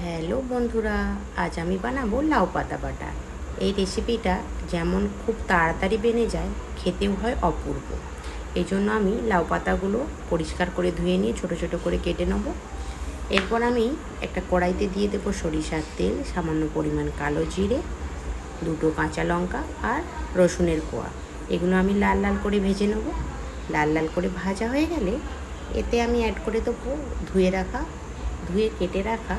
Hello বন্ধুরা, আজ আমি বানাবো লাউ পাতা বাটা। এই রেসিপিটা যেমন খুব তাড়াতাড়ি বেনে যায়, খেতেও হয় অপূর্ব। এই জন্য আমি লাউ পাতাগুলো পরিষ্কার করে ধুয়ে নিয়ে ছোটো ছোটো করে কেটে নেব। এরপর আমি একটা কড়াইতে দিয়ে দেবো সরিষার তেল, সামান্য পরিমাণ কালো জিরে, দুটো কাঁচা লঙ্কা আর রসুনের কোয়া। এগুলো আমি লাল লাল করে ভেজে নেব। লাল লাল করে ভাজা হয়ে গেলে এতে আমি অ্যাড করে দেবো ধুয়ে কেটে রাখা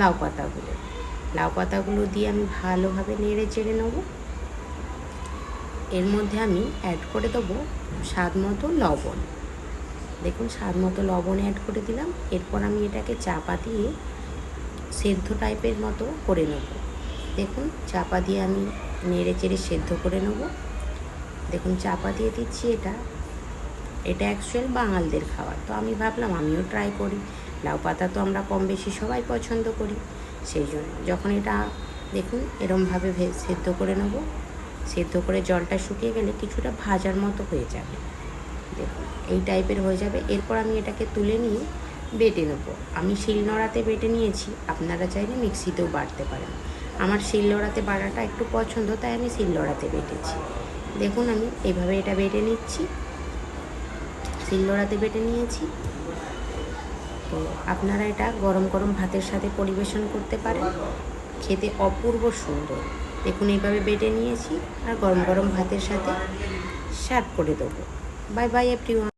লাউ পাতাগুলো দিয়ে আমি ভালোভাবে নেড়ে চেড়ে নেব। এর মধ্যে আমি অ্যাড করে দেবো স্বাদ মতো লবণ। দেখুন, স্বাদ মতো লবণ অ্যাড করে দিলাম। এরপর আমি এটাকে চাপা দিয়ে সেদ্ধ টাইপের মতো করে নেব। দেখুন, চাপা দিয়ে আমি নেড়ে চেড়ে সেদ্ধ করে নেব। দেখুন, চাপা দিয়ে দিচ্ছি। এটা অ্যাকচুয়াল বাঙালদের খাবার, তো আমি ভাবলাম আমিও ট্রাই করি। লাউ পাতা তো আমরা কম বেশি সবাই পছন্দ করি। সেই জন্য যখন এটা দেখুন এরমভাবে সেদ্ধ করে নেব। সেদ্ধ করে জলটা শুকিয়ে গেলে কিছুটা ভাজার মতো হয়ে যাবে। দেখুন, এই টাইপের হয়ে যাবে। এরপর আমি এটাকে তুলে নিয়ে বেটে নেব। আমি শিলনোড়াতে বেটে নিয়েছি, আপনারা চাইলে মিক্সিতেও বাটতে পারেন। আমার শিলনোড়াতে বাটাটা একটু পছন্দ, তাই আমি শিলনোড়াতে বেটেছি। দেখুন, আমি এভাবে এটা বেটে নিচ্ছি, শিলনোড়াতে বেটে নিয়েছি। তো আপনারা এটা গরম গরম ভাতের সাথে পরিবেশন করতে পারেন, খেতে অপূর্ব সুন্দর। দেখুন, এইভাবে বেটে নিয়েছি আর গরম গরম ভাতের সাথে সার্ভ করে দেবো। Bye bye everyone.